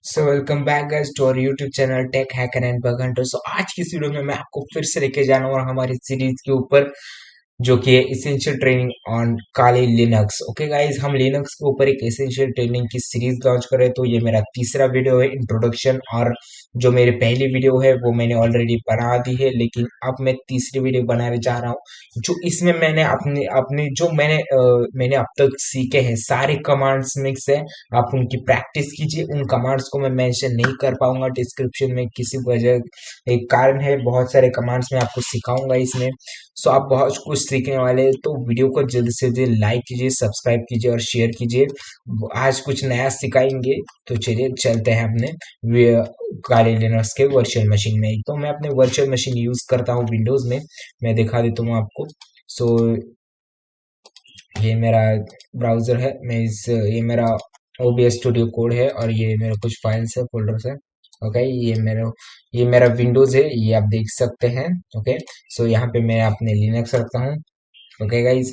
So welcome back guys to our YouTube channel tech hacker and bug hunter. So आज की इस video में मैं आपको फिर से लेके जाना हूँ हमारी सीरीज के ऊपर, जो कि है essential training on Kali Linux. Okay guys, हम लिनक्स के ऊपर एक इसेंशियल ट्रेनिंग की सीरीज लॉन्च कर रहे हैं। तो ये मेरा तीसरा वीडियो है इंट्रोडक्शन, और जो मेरी पहली वीडियो है वो मैंने ऑलरेडी बना दी है, लेकिन अब मैं तीसरी वीडियो बनाने जा रहा हूँ। जो इसमें मैंने अपने अपने जो मैंने अब तक सीखे हैं सारे कमांड्स मिक्स है। आप उनकी प्रैक्टिस कीजिए। उन कमांड्स को मैं मेंशन नहीं कर पाऊंगा डिस्क्रिप्शन में, किसी वजह एक कारण है। बहुत सारे कमांड्स मैं आपको सिखाऊंगा इसमें। सो आप बहुत कुछ सीखने वाले हैं, तो वीडियो को जल्द से जल्द लाइक कीजिए, सब्सक्राइब कीजिए और शेयर कीजिए। आज कुछ नया सिखाएंगे। तो चलिए चलते हैं अपने काले लिनक्स के वर्चुअल मशीन में। तो मैं अपने वर्चुअल मशीन यूज करता हूँ विंडोज में। मैं दिखा देता हूँ आपको। सो ये मेरा ब्राउजर है। ये मेरा OBS स्टूडियो कोड है, और ये मेरे कुछ फाइल्स है, फोल्डर्स है। ओके, ये मेरा विंडोज है, ये आप देख सकते हैं। ओके, सो यहाँ पे मैं अपने लिनक्स रखता हूँ। ओके गाइज,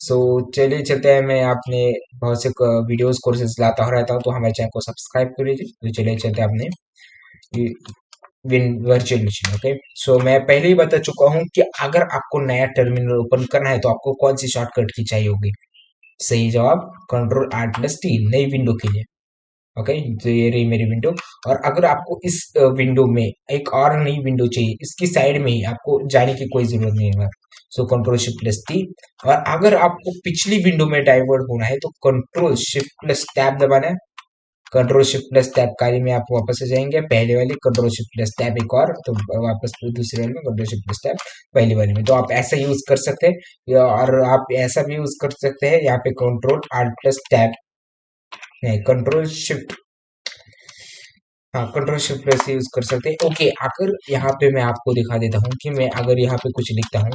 सो चलिए चलते हैं। मैं अपने बहुत से वीडियोस कोर्सेज लाता रहता हूँ, तो हमारे चैनल को सब्सक्राइब कर लीजिए। तो चलिए चलते हैं अपने win virtual machine. Okay, so मैं पहले ही बता चुका हूँ कि अगर आपको नया टर्मिनल ओपन करना है तो आपको कौन सी शॉर्टकट की चाहिए होगी। सही जवाब Ctrl+Alt+T, नई विंडो के लिए। ओके, तो ये रही मेरी विंडो। और अगर आपको इस विंडो में एक और नई विंडो चाहिए, इसकी साइड में ही, आपको जाने की कोई जरूरत नहीं है। सो Ctrl+Shift+T। और अगर आपको पिछली विंडो में डाइवर्ट होना है तो Ctrl+Shift+Tab दबाना है। Ctrl+Shift+Tab काली में आप वापस आ जाएंगे पहले वाली, Ctrl+Shift+Tab एक और, तो वापस दूसरे वाले में Ctrl+Shift+Tab पहली वाली में। तो आप ऐसा यूज कर सकते हैं, और आप ऐसा भी यूज कर सकते हैं यहाँ पे Ctrl+Alt+Tab, नहीं Ctrl+Shift, हाँ Ctrl+Shift+ यूज कर सकते हैं। ओके, अगर यहाँ पे मैं आपको दिखा देता हूँ कि मैं अगर यहाँ पे कुछ लिखता हूँ,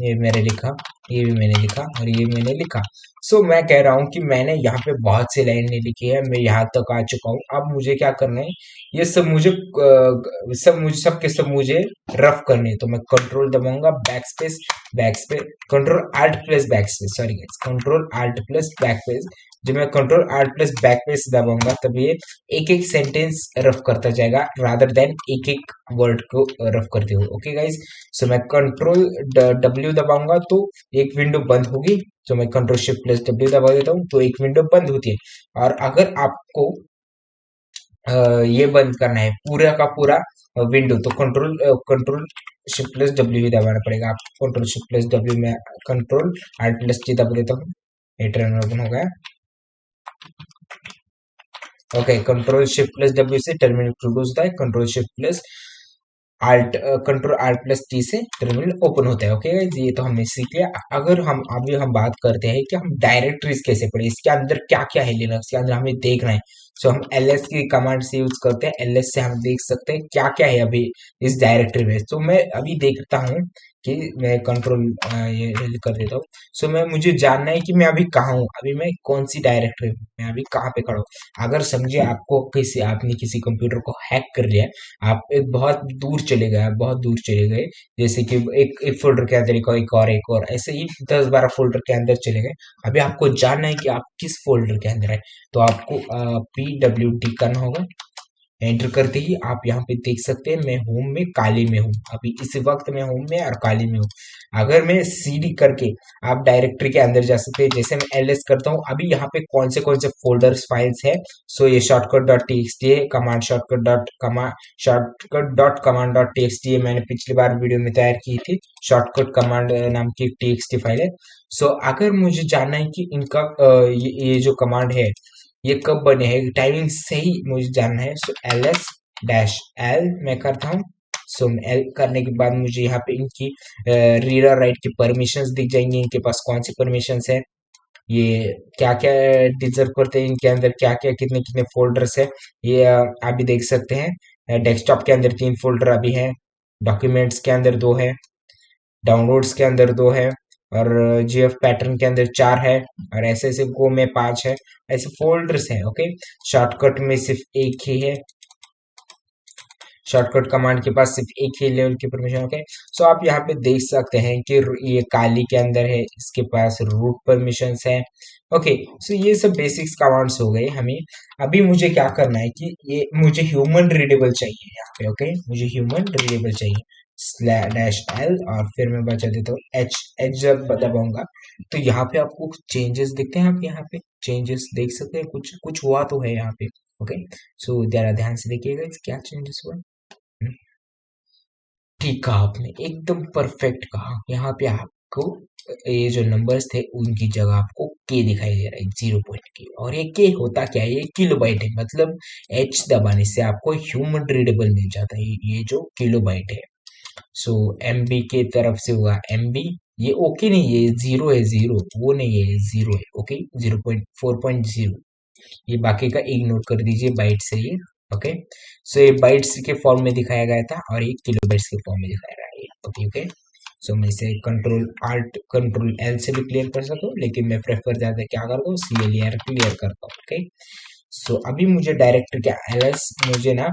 ये मैंने लिखा, ये भी मैंने लिखा, और ये मैंने लिखा। सो मैं कह रहा हूँ कि मैंने यहाँ पे बहुत सी लाइनें लिखी है, मैं यहाँ तक आ चुका हूँ। अब मुझे क्या करना है, ये सब मुझे रफ करने हैं। तो मैं कंट्रोल दबाऊंगा, backspace, Ctrl+Alt+Backspace, sorry guys, Ctrl+Alt+Backspace। जब मैं Ctrl+Alt+Backspace दबाऊंगा तब ये एक एक सेंटेंस रफ करता जाएगा, रादर देन एक एक वर्ड को रफ करते हुए। ओके गाइज, सो मैं Ctrl+W दबाऊंगा तो एक विंडो बंद होगी। तो मैं Ctrl+Shift+W दबा देता हूँ तो एक विंडो बंद होती है। और अगर आपको ये बंद करना है पूरा का पूरा विंडो, तो Ctrl+Shift+W ही दबाना पड़ेगा। आप Ctrl+Shift+W में Ctrl+Alt+T दबा देता हूँ, ये टर्मिनल ओपन हो गया। ओके, Ctrl+Shift+W से टर्मिनल क्लोज होता है, Ctrl+Alt+T से टर्मिनल ओपन होता है। ओके गाइस, ये तो हमने सीख लिया। अगर हम अभी हम बात करते हैं कि हम डायरेक्टरीज कैसे पढ़े, इसके अंदर क्या क्या है, लिनक्स के अंदर हमें देखना है। सो हम ls की कमांड से यूज करते हैं, ls से हम देख सकते हैं क्या क्या है अभी इस डायरेक्टरी में। तो मैं अभी देखता हूँ कि मैं कंट्रोल ये कर देता हूँ। सो मुझे जानना है कि मैं अभी कहाँ हूँ, अभी मैं कौन सी डायरेक्टरी में, मैं अभी कहाँ पे खड़ा हूँ। अगर समझिए आपने किसी कंप्यूटर को हैक कर लिया, आप एक बहुत दूर चले गए, आप बहुत दूर चले गए, जैसे कि एक फोल्डर के अंदर एक और ऐसे ही 10-12 फोल्डर के अंदर चले गए। अभी आपको जानना है कि आप किस फोल्डर के अंदर है। तो आपको PWD करना होगा। एंटर करते ही आप यहाँ पे देख सकते हैं मैं होम में काली में हूँ, अभी इस वक्त मैं होम में और काली में हूँ। अगर मैं CD करके आप डायरेक्टरी के अंदर जा सकते हैं, जैसे मैं LS करता हूँ। अभी यहाँ पे कौन से फोल्डर्स फाइल्स है। सो ये shortcut.txt है, shortcut.command.txt है, मैंने पिछली बार वीडियो में तैयार की थी। शॉर्टकट कमांड नाम की TXT फाइल है। सो अगर मुझे जानना है कि इनका ये जो कमांड है ये कब बने हैं, टाइमिंग सही मुझे जानना है। सो LS-L मैं करता हूँ। सो L करने के बाद मुझे यहाँ पे इनकी रीड और राइट की परमिशंस दिख जाएंगी, इनके पास कौन सी परमिशंस है, ये क्या क्या डिजर्व करते हैं, इनके अंदर क्या क्या कितने कितने फोल्डर्स है, ये आप भी देख सकते हैं। डेस्कटॉप के अंदर 3 फोल्डर अभी है, डॉक्यूमेंट्स के अंदर 2 है, डाउनलोड्स के अंदर 2 है, और GF पैटर्न के अंदर 4 है, और ऐसे ऐसे गो में 5 है। ऐसे फोल्डर्स हैं। ओके, शॉर्टकट में सिर्फ एक ही है, शॉर्टकट कमांड के पास सिर्फ एक ही लेवल की परमिशन। ओके, सो आप यहाँ पे देख सकते हैं कि ये काली के अंदर है, इसके पास रूट परमिशंस है, ओके। सो ये सब बेसिक्स कमांड्स हो गए हमें। अभी मुझे क्या करना है कि ये मुझे ह्यूमन रीडेबल चाहिए यहाँ पे। ओके, मुझे ह्यूमन रीडेबल चाहिए। स्लैश एल और फिर मैं बचा देता हूँ एच। एच जब दबाऊंगा तो यहाँ पे आपको चेंजेस दिखते हैं। आप यहाँ पे चेंजेस देख सकते हैं, कुछ कुछ हुआ तो है यहाँ पे। ओके, सो जरा ध्यान से देखिएगा क्या चेंजेस हुआ। ठीक कहा आपने, एकदम परफेक्ट कहा। यहाँ पे आपको ये जो नंबर्स थे उनकी जगह आपको के दिखाई दे रहा है, 0 के। और ये के होता क्या है, ये किलोबाइट है। मतलब एच दबाने से आपको ह्यूमन रीडेबल मिल जाता है, ये जो किलोबाइट है। सो एमबी के तरफ से हुआ एमबी। ये ओके नहीं, ये जीरो है, जीरो वो नहीं है, जीरो है। ओके, 0.4.0। ये बाकी का इग्नोर कर दीजिए, बाइट से ये। ओके, सो ये बाइट्स के फॉर्म में दिखाया गया था और ये किलोबाइट्स के फॉर्म में दिखाया गया है। ओके ओके, सो मैं इसे कंट्रोल आल्ट कंट्रोल एल से भी क्लियर कर सकता हूँ, लेकिन मैं प्रेफर ज्यादा क्या करता हूँ, CLR क्लियर करता हूँ। ओके, सो अभी मुझे डायरेक्ट क्या LS मुझे ना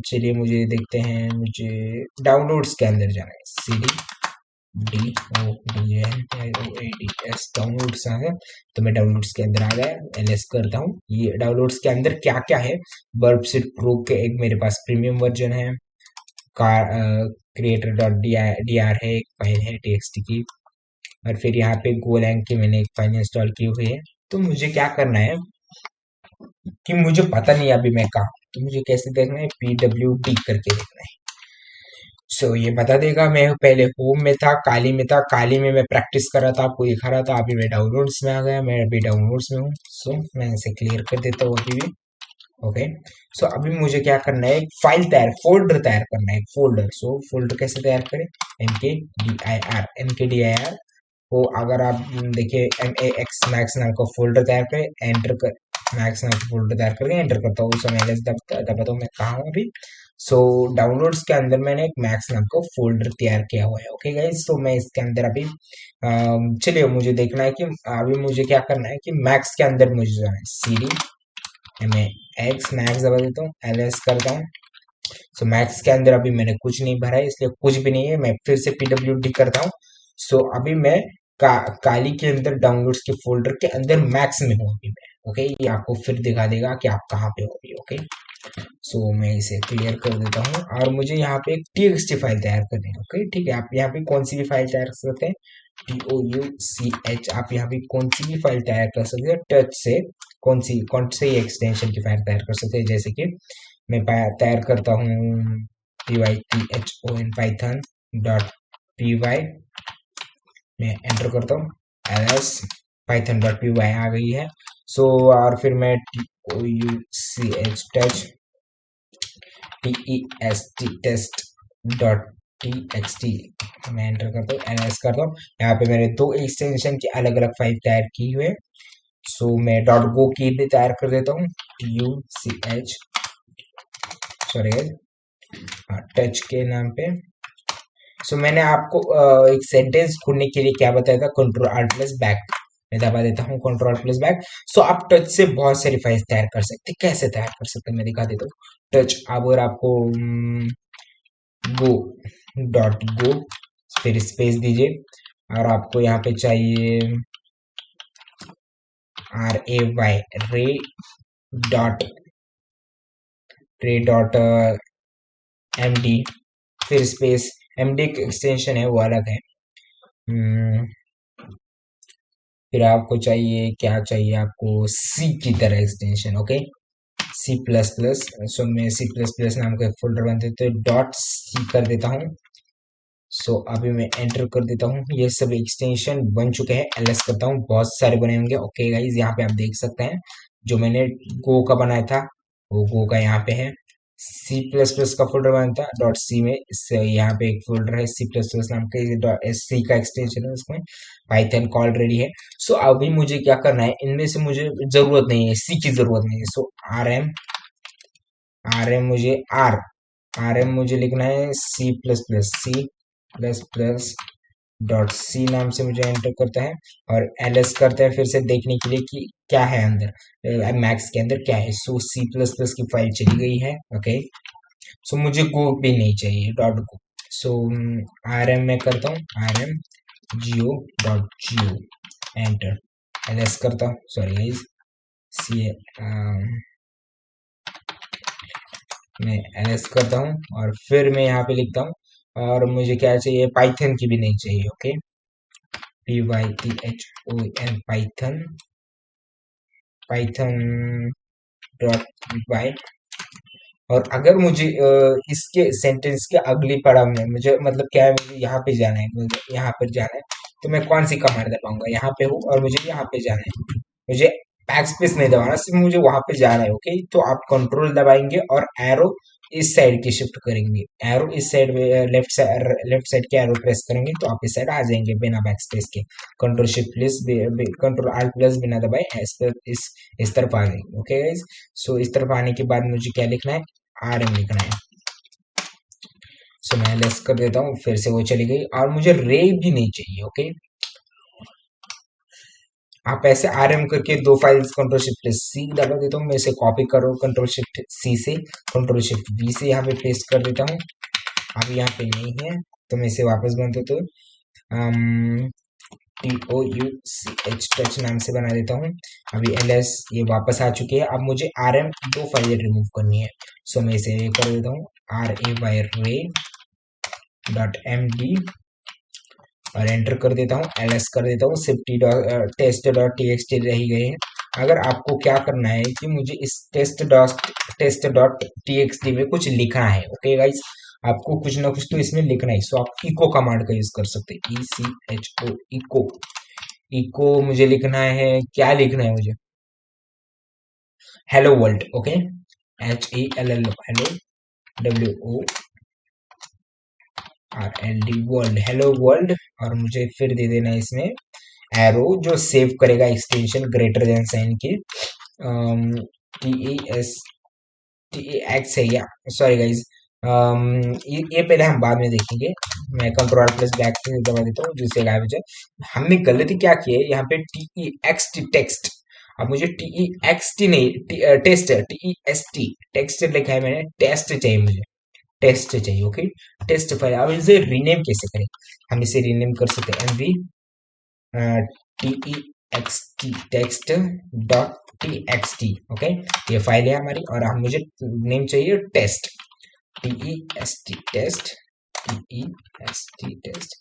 चलिए मुझे देखते हैं, मुझे डाउनलोड्स के अंदर जाना है। CD DOWNLOADS डाउनलोड्स आ गया। तो मैं डाउनलोड्स के अंदर आ गया, LS करता हूँ। ये डाउनलोड्स के अंदर क्या क्या है, बर्बसिट प्रो के एक मेरे पास प्रीमियम वर्जन है, car creator dot D R है, एक फाइल है TXT की। और फिर यहाँ पे गोलैंग की मैंने एक फाइल इंस्टॉल की हुई है। तो मुझे क्या करना है कि मुझे पता नहीं अभी मैं कहाँ हूँ, तो मुझे कैसे देखना है, PWD करके देखना है। सो ये बता देगा। मैं पहले होम में था, काली में था, काली में मैं प्रैक्टिस कर रहा था, आपको दिखा रहा था। अभी मैं डाउनलोड्स में आ गया, मैं अभी डाउनलोड्स में हूँ। सो मैं इसे क्लियर कर देता हूँ अभी भी। ओके, सो अभी मुझे क्या करना है, एक फाइल तैयार, फोल्डर तैयार करना है, एक फोल्डर। सो फोल्डर कैसे तैयार करें, MKDIR को अगर आप देखिए MAX मैक्स नाम का फोल्डर तैयार करें, एंटर कर, मैक्स नाम का फोल्डर तैयार करके एंटर करता हूँ। उस समय LS दबाता हूँ। मैं कहाँ हूँ अभी, सो डाउनलोड्स के अंदर मैंने एक मैक्स नाम का फोल्डर तैयार किया हुआ है। ओके गाइस, तो मैं इसके अंदर अभी चलिए मुझे देखना है कि अभी मुझे क्या करना है कि मैक्स के अंदर मुझे जाना है। CD MAX मैक्स दबा देता हूँ, LS करता हूँ। सो मैक्स के अंदर अभी मैंने कुछ नहीं भरा है, इसलिए कुछ भी नहीं है। मैं फिर से PWD करता हूँ। सो अभी मैं काली के अंदर डाउनलोड्स के फोल्डर के अंदर मैक्स में हूँ अभी मैं। ओके, ये आपको फिर दिखा देगा कि आप कहाँ पे हो अभी। ओके, सो मैं इसे क्लियर कर देता हूँ और मुझे यहाँ पे एक TXT फाइल तैयार करनी है। ओके, ठीक है, आप यहाँ पे कौन सी भी फाइल तैयार कर सकते हैं, TOUCH। आप यहाँ पे कौन सी भी फाइल तैयार कर सकते हैं, टच से कौन से एक्सटेंशन की फाइल तैयार कर सकते हैं। जैसे कि मैं तैयार करता हूँ PYTHON पाइथन डॉट PY। मैं एंटर करता हूँ, LS पाइथन डॉट PY आ गई है। सो और फिर मैं TOUCH touch TEST test dot TXT मैं एंटर करता हूँ, LS करता हूँ। यहाँ पे मैंने दो एक्सटेंशन की अलग अलग फाइल तैयार की हुई है। सो मैं डॉट गो की भी तैयार कर देता हूँ, TUCH सॉरी टच के नाम पे। सो मैंने आपको एक सेंटेंस ढूंढने के लिए क्या बताया था, कंट्रोल आल्ट प्लस बैक। मैं दबा देता हूँ कंट्रोल आल्ट प्लस बैक। सो आप टच से बहुत सारी फाइल्स तैयार कर सकते हैं। कैसे तैयार कर सकते हैं मैं दिखा देता हूँ। टच, अगर आपको गो डॉट गो फिर स्पेस दीजिए और आपको यहाँ पे चाहिए RAY रे डॉट MD फिर स्पेस। MD की एक्सटेंशन है वो अलग है। हम्म, फिर आपको चाहिए क्या चाहिए, आपको सी की तरह एक्सटेंशन। Okay, C++। सो मैं C++ नाम का एक फोल्डर बन देते डॉट सी कर देता हूँ। सो अभी मैं एंटर कर देता हूँ, ये सब एक्सटेंशन बन चुके हैं। LS करता हूँ, बहुत सारे बने होंगे। ओके गाइज, यहाँ पे आप देख सकते हैं जो मैंने गो का बनाया था वो गो का यहाँ पे है। C++ का फोल्डर बनाया था डॉट सी में, इससे यहाँ पे एक फोल्डर है C++ नाम का, सी का एक्सटेंशन है उसमें। पाइथन का ऑलरेडी है। सो अभी मुझे क्या करना है, इनमें से मुझे जरूरत नहीं है, सी की जरूरत नहीं है। सो आर एम मुझे मुझे लिखना है C++ डॉट सी नाम से मुझे एंटर करता है और LS करता है फिर से देखने के लिए कि क्या है अंदर, मैक्स के अंदर क्या है। सो C++ की फाइल चली गई है। ओके, सो मुझे गो भी नहीं चाहिए, डॉट गो। सो RM में करता हूँ, RM geo dot geo enter. ls करता हूँ, सॉरी गाइस, सी मैं ls करता हूँ और फिर मैं यहाँ पे लिखता हूँ, और मुझे क्या चाहिए, पाइथन की भी नहीं चाहिए, okay, python, Python, Python dot by. और अगर मुझे इसके सेंटेंस के अगली पड़ाव में मुझे मतलब क्या है, मुझे यहाँ पे जाना है, मुझे यहाँ पर जाना है, तो मैं कौन सी कमांड दबाऊंगा, यहाँ पे हूँ और मुझे यहाँ पे जाना है, मुझे बैक स्पेस नहीं दबाना, सिर्फ मुझे वहां पे जाना है, ओके। तो आप कंट्रोल दबाएंगे और एरो इस साइड की शिफ्ट करेंगे, एरो इस साइड में, लेफ्ट साइड के एरो प्रेस करेंगे तो आप इस साइड आ जाएंगे बिना बैक स्पेस के। Control shift plus, control alt plus बिना दबाए इस तरफ आ जाएंगे, ओके गाइस। सो इस तरफ आने के बाद मुझे क्या लिखना है, rm लिखना है। सो मैं लेस कर देता हूँ, फिर से वो चली गई, और मुझे रे भी नहीं चाहिए, ओके। आप ऐसे rm करके दो फाइल्स कंट्रोल शिफ्ट सी दबा देता हूँ, मैं इसे कॉपी करो कंट्रोल शिफ्ट सी से, कंट्रोल शिफ्ट बी से यहाँ पे पेस्ट कर देता हूँ। अब यहाँ पे नहीं है तो मैं इसे वापस बन देता हूँ, TOUCH टच नाम से बना देता हूँ। अभी ls ये वापस आ चुकी है। अब मुझे rm दो फाइलें रिमूव करनी है, सो मैं इसे कर देता हूँ ray.md और एंटर कर देता हूँ, ls कर देता हूँ, सिर्फ test.txt रह गए हैं। अगर आपको क्या करना है कि मुझे इस test.txt में कुछ लिखना है, ओके गाइस, आपको कुछ ना कुछ तो इसमें लिखना है, सो आप इको कमांड का यूज कर सकते हैं, ECHO, इको। इको मुझे लिखना है, क्या लिखना है मुझे, hello world, okay, HELLO, hello, WORLD, world, hello world. और मुझे फिर दे देना है इसमें एरो जो सेव करेगा एक्सटेंशन ग्रेटर देन साइन की, TES TEX है या, सॉरी गाइज, ये पहले हम बाद में देखेंगे। मैं कंट्रोल प्लस बैक से दबा देता हूँ जिससे गायब हो जाए। हमने गलती क्या की है यहाँ पे, TEXT टेक्स्ट, अब मुझे TEXT नहीं, टेस्ट, TEST टेक्स्ट लिखा है मैंने, टेस्ट चाहिए मुझे, टेस्ट चाहिए, ओके। टेस्ट फाइल, अब इसे रीनेम कैसे करें, हम इसे रीनेम कर सकते हैं, MV TEXT text dot TXT, okay. ये फाइल है हमारी, और हम मुझे नेम चाहिए test, TEST test, TEST test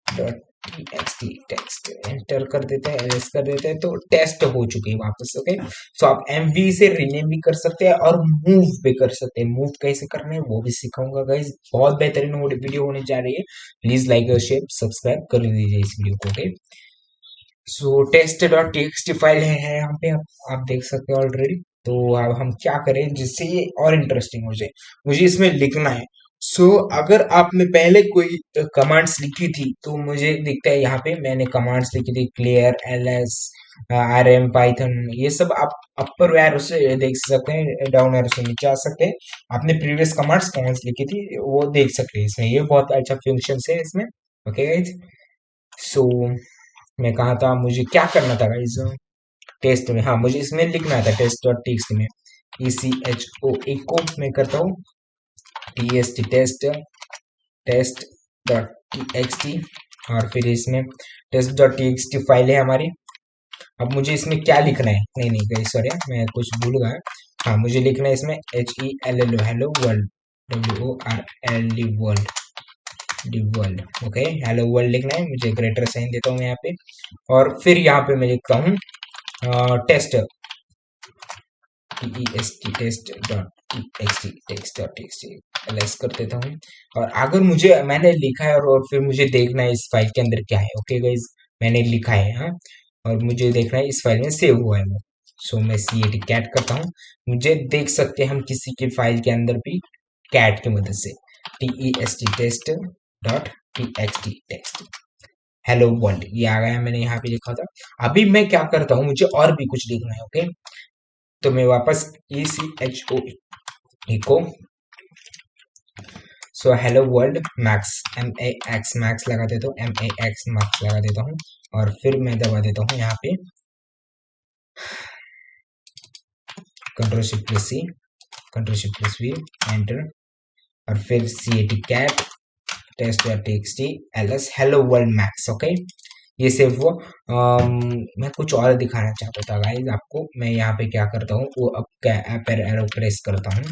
dot TXT text, enter कर देते हैं, एलएस कर देते हैं, तो टेस्ट हो चुकी है वापस, ओके। सो आप MV से रीनेम भी कर सकते हैं और मूव भी कर सकते हैं, मूव कैसे करना है वो भी सिखाऊंगा गाइज, बहुत बेहतरीन वीडियो होने जा रही है। प्लीज लाइक और शेयर सब्सक्राइब कर दीजिए इस वीडियो को, ओके। सो टेस्ट डॉट टीएक्सटी फाइल है यहाँ पे, आप देख सकते हो ऑलरेडी। तो अब हम क्या करें जिससे ये और इंटरेस्टिंग हो जाए, मुझे इसमें लिखना है। अगर आपने पहले कोई कमांड्स लिखी थी तो मुझे दिखता है यहाँ पे मैंने कमांड्स लिखी थी, क्लियर, ls, rm, पाइथन, ये सब आप अपर एरो से देख सकते हैं, डाउन एरो से नीचे आ सकते हैं। आपने प्रीवियस कमांड्स कौन सी लिखी थी वो देख सकते हैं इसमें, ये बहुत अच्छा फंक्शन है इसमें, ओके गाइज। सो मैं कहा था मुझे क्या करना था गाइस, टेस्ट में, हाँ मुझे इसमें लिखना था टेस्ट डॉट टीएक्सटी में, ECHO इको में करता हूँ, TST test, test dot TXT, और फिर इसमें टेस्ट डॉट TXT फाइल है हमारी। अब मुझे इसमें क्या लिखना है, नहीं नहीं गाइस सॉरी, मैं कुछ भूल गया। हाँ मुझे लिखना है इसमें HELLO, hello world, WORLD, world, D world, okay, hello world लिखना है मुझे, ग्रेटर साइन देता हूँ मैं यहाँ पे, और फिर यहाँ पे मैं लिखता हूँ test, TEST test dot TXT, text dot TXT, LS कर देता हूँ। और अगर मुझे मैंने लिखा है और फिर मुझे देखना है इस फाइल के अंदर क्या है, ओके गाइज, मैंने लिखा है, हाँ, और मुझे देखना है इस फाइल में सेव हुआ है वो। सो मैं CAT कैट करता हूँ, मुझे देख सकते हैं हम किसी की फाइल के अंदर भी कैट की मदद से, TEST test dot TXT text, hello world, ये आ गया, मैंने यहाँ पे लिखा था। अभी मैं क्या करता हूँ, मुझे और भी कुछ लिखना है, ओके। तो मैं वापस ECHO echo, so hello world max, MAX max लगा देता हूँ, MAX मैक्स लगा देता हूँ, और फिर मैं दबा देता हूँ यहाँ पे control shift plus C, control shift plus V, enter, और फिर CAT cat test dot TXT ls hello world max, okay. ये सेव हुआ। मैं कुछ और दिखाना चाहता था गाइज आपको। मैं यहाँ पे क्या करता हूँ, वो अब अपर एरो प्रेस करता हूँ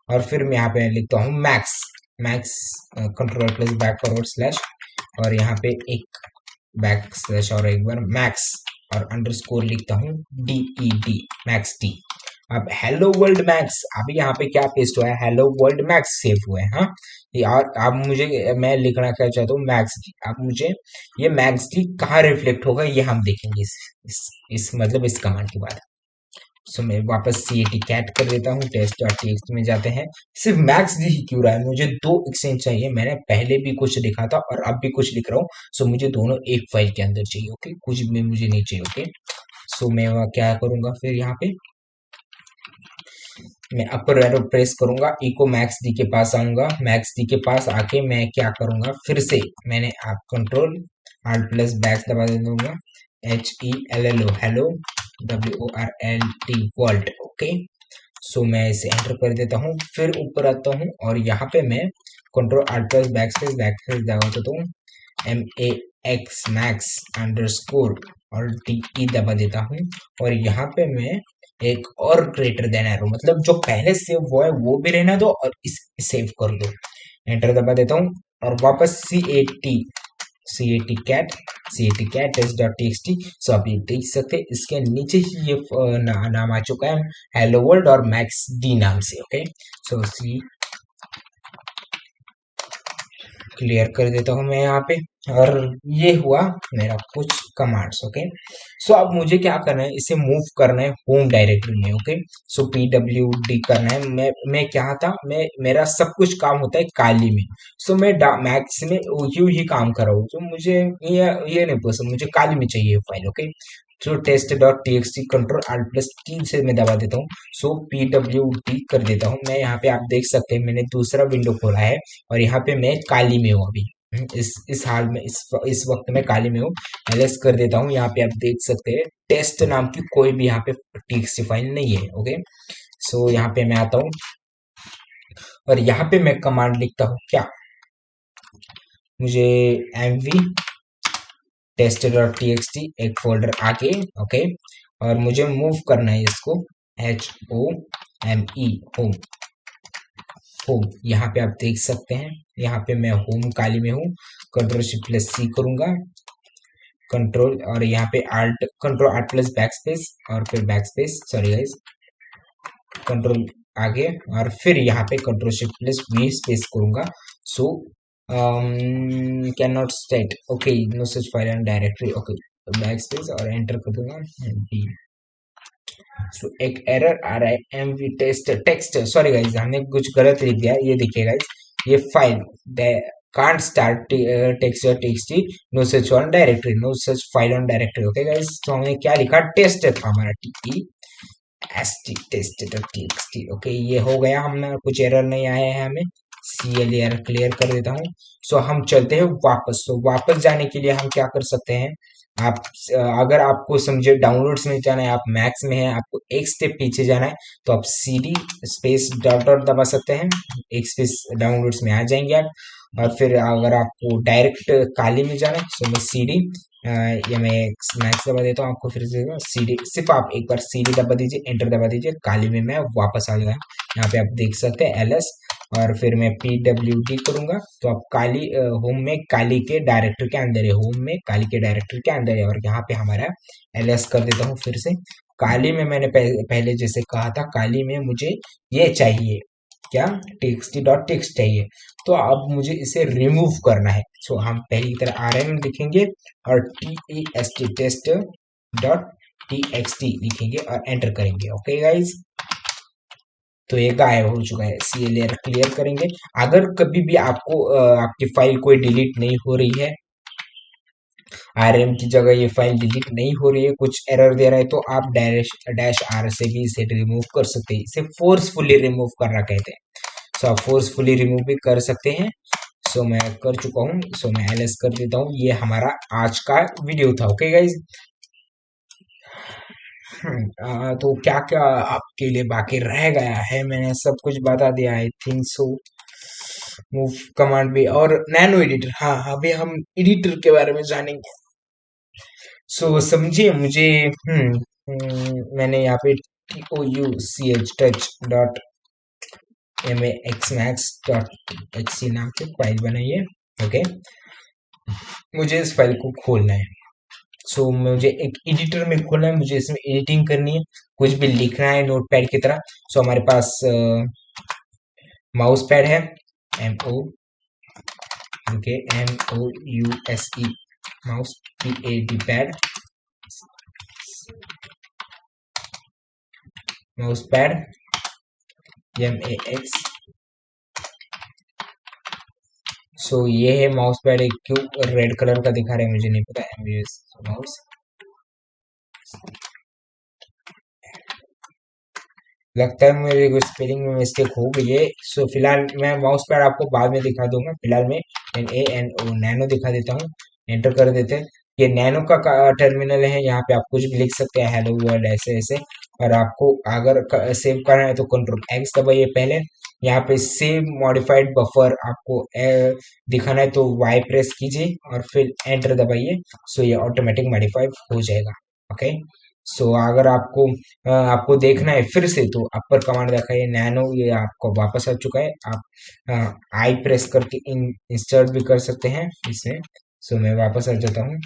और फिर मैं यहाँ पे लिखता हूँ max. Max control plus back forward slash और यहाँ पे एक बैक स्लैश और एक बार मैक्स और अंडरस्कोर लिखता हूँ DED मैक्स डी। अब हेलो वर्ल्ड मैक्स, अभी यहाँ पे क्या पेस्ट हुआ है, हेलो वर्ल्ड मैक्स सेव हुआ है। हाँ, यार अब मुझे, मैं लिखना क्या चाहता हूँ मैक्स डी। अब मुझे ये मैक्स डी कहाँ रिफ्लेक्ट होगा ये हम देखेंगे इस मतलब इस कमांड के बाद। सो मैं वापस CAT कैट कर देता हूँ, टेस्ट.txt में जाते हैं। सिर्फ मैक्स डी ही क्यों रहा है, मुझे दो एक्सचेंज चाहिए। मैंने पहले भी कुछ लिखा था और अब भी कुछ लिख रहा हूँ। सो मुझे दोनों एक फाइल के अंदर चाहिए। ओके, कुछ भी मुझे नहीं चाहिए। ओके, सो मैं वहाँ क्या करूंगा, फिर यहाँ पे मैं अपर एरो प्रेस करूंगा, इको मैक्स डी के पास आऊंगा। मैक्स डी के पास आके मैं क्या करूंगा, फिर से मैंने आप कंट्रोल आल्ट प्लस बैक दबा दे दूंगा, HELLO hello WORLT world. Okay, so मैं इसे एंटर कर देता हूँ, फिर ऊपर आता हूँ और यहाँ पे मैं control alt plus backspace दबा देता हूँ, MAX मैक्स अंडरस्कोर और DE दबा देता हूँ और यहाँ पे मैं एक और ग्रेटर देन एरो, मतलब जो पहले सेव हुआ है वो भी रहना दो और इस सेव कर दो। एंटर दबा देता हूँ और वापस CAT कैट टेस्ट.txt। सो आप ये देख सकते हैं इसके नीचे ही ये नाम आ चुका है, हेलो वर्ल्ड और मैक्स डी नाम से। ओके, सो सी क्लियर कर देता हूँ मैं यहाँ पे। और ये हुआ मेरा कुछ कमांड्स। ओके, सो अब मुझे क्या करना है, इसे मूव करना है होम डायरेक्टरी में। ओके, सो PWD करना है। मैं क्या था, मैं मेरा सब कुछ काम होता है काली में। सो मैं मैक्स में यूं ही काम कर रहा हूँ, तो मुझे ये नहीं पसंद, मुझे काली में चाहिए फाइल। ओके, सो टेस्ट.txt कंट्रोल आल्ट प्लस टी से मैं दबा देता हूँ। सो PWD कर देता हूँ मैं। यहाँ पे आप देख सकते हैं मैंने दूसरा विंडो खोला है और यहाँ पे मैं काली में हूँ अभी। इस हाल में इस वक्त मैं काली में हूँ। LS कर देता हूँ। यहाँ पे आप देख सकते हैं टेस्ट नाम की कोई भी यहाँ पे टेक्स्ट फाइल नहीं है। ओके, सो यहाँ पे मैं आता हूँ और यहाँ पे मैं कमांड लिखता हूँ क्या, मुझे MV टेस्ट.txt एक फोल्डर आके। ओके, और मुझे मूव करना है इसको HOME होम। होम यहाँ पे आप देख सकते हैं, यहाँ पे मैं होम काली में हूँ। कंट्रोल शिफ्ट प्लस C करूंगा, कंट्रोल और यहाँ पे control alt plus backspace और फिर backspace, sorry guys, control आगे और फिर यहाँ पे control shift plus V space करूंगा। So cannot stat, okay, no such file and directory. Okay, backspace और एंटर कर दूंगा B। सो एक एरर आ रहा है, MV टेक्स्ट, सॉरी गाइस हमने कुछ गलत लिख दिया। ये देखिए गाइस, ये file can't start text or txt, no such on directory, no such file on directory। Okay guys, तो हमने क्या लिखा, टेस्ट था हमारा, TEST टेस्ट.txt। ओके, ये हो गया, हमने कुछ एरर नहीं आया है हमें। CLR क्लियर कर देता हूँ। सो हम चलते हैं वापस। तो वापस जाने के लिए हम क्या कर सकते हैं, आप अगर आपको समझे डाउनलोड्स में जाना है, आप मैक्स में है, आपको एक स्टेप पीछे जाना है, तो आप CD स्पेस डॉट डॉट दबा सकते हैं, एक स्पेस डाउनलोड्स में आ जाएंगे आप। और फिर अगर आपको डायरेक्ट काली में जाना है, तो मैं CD या मैं मैक्स दबा देता हूँ आपको, फिर से CD, सिर्फ आप एक बार CD दबा दीजिए, एंटर दबा दीजिए, काली में मैं वापस आ गया। यहाँ पे आप देख सकते हैं LS और फिर मैं PWD करूंगा, तो आप काली होम में काली के डायरेक्टर के अंदर है, होम में काली के डायरेक्टर के अंदर है। और यहाँ पे हमारा LS कर देता हूँ फिर से। काली में मैंने पहले जैसे कहा था, काली में मुझे ये चाहिए क्या, txt.txt चाहिए। तो अब मुझे इसे रिमूव करना है। सो हम पहली की तरह RM लिखेंगे और टेस्ट डॉट txt लिखेंगे और एंटर करेंगे। ओके गाइज, तो ये गायब हो चुका है। CLR क्लियर करेंगे। अगर कभी भी आपको आपकी फाइल कोई डिलीट नहीं हो रही है, RM की जगह ये फाइल डिलीट नहीं हो रही है, कुछ एरर दे रहा है, तो आप डैश R से भी इसे रिमूव कर सकते हैं। इसे फोर्सफुली रिमूव करना कहते हैं। सो आप फोर्सफुली रिमूव भी कर सकते हैं। सो मैं कर चुका हूँ। सो मैं LS कर देता हूँ। ये हमारा आज का वीडियो था। ओके गाइज, तो क्या क्या आपके लिए बाकी रह गया है, मैंने सब कुछ बता दिया I think so. Move command भी और नैनो एडिटर, हाँ अभी हम एडिटर के बारे में जानेंगे। सो समझिए मुझे मैंने यहाँ पे touch.maxmax.xc नाम से फाइल बनाई है। ओके, मुझे इस फाइल को खोलना है। सो मुझे एक एडिटर में खोलना है, मुझे इसमें एडिटिंग करनी है, कुछ भी लिखना है नोटपैड की तरह। सो हमारे पास माउस पैड है, M O okay MOUSE mouse PAD pad, mouse pad MAX। So ये है माउस पैड, एक क्यों रेड कलर का दिखा रहा है मुझे नहीं पता। MUS माउस, लगता है मेरे को स्पेलिंग में मिस्टेक हो गई है। सो फिलहाल मैं माउस पैड आपको बाद में दिखा दूंगा, फिलहाल मैं NANO नैनो दिखा देता हूँ। एंटर कर देते हैं। ये नैनो का टर्मिनल है, यहाँ पे आप कुछ भी लिख सकते हैं, हेलो वर्ल्ड ऐसे ऐसे। और आपको अगर सेव करना है तो कंट्रोल एक्स दबाइए पहले। यहाँ पे सेव मॉडिफाइड बफर आपको दिखाना है तो वाई प्रेस कीजिए और फिर एंटर दबाइए। सो ये ऑटोमेटिक मॉडिफाइड हो जाएगा। ओके, सो अगर आपको देखना है फिर से तो अपर कमांड दबाइए नैनो, ये आपको वापस आ चुका है। आप आई प्रेस करके इंसर्ट भी कर सकते हैं इसमें। सो मैं वापस आ जाता हूँ,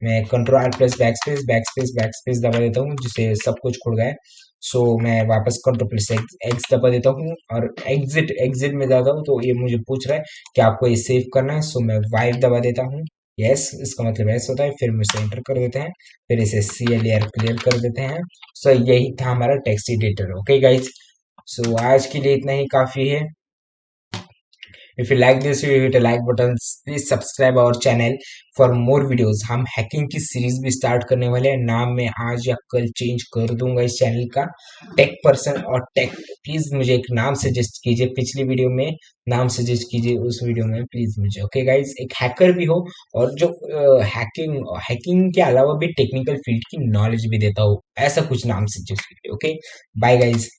मैं control R plus backspace दबा देता हूँ जिससे सब कुछ खुल गया है। सो मैं वापस कंट्रोल प्लस एक्स दबा देता हूँ और एग्जिट एग्जिट में जाता हूँ। तो ये मुझे पूछ रहा है कि आपको ये सेव करना है। सो मैं वाइप दबा देता हूँ, यस इसका मतलब यस होता है। फिर मुझे एंटर कर देते हैं, फिर इसे CLR क्लियर कर देते हैं। सो यही था हमारा टेक्स्ट एडिटर। ओके गाइज, सो आज के लिए इतना ही काफी है। If you like this video, hit a like button. Please subscribe our channel for more videos. हम हैकिंग की सीरीज भी स्टार्ट करने वाले हैं, नाम मैं आज या कल चेंज कर दूंगा इस चैनल का, टेक पर्सन और टेक। प्लीज मुझे एक नाम सजेस्ट कीजिए, पिछली वीडियो में नाम सजेस्ट कीजिए उस वीडियो में प्लीज मुझे। ओके गाइज, एक हैकर भी हो और जो हैकिंग हैकिंग के अलावा भी टेक्निकल फील्ड की नॉलेज भी देता हो, ऐसा कुछ नाम सजेस्ट कीजिए। Okay, bye guys.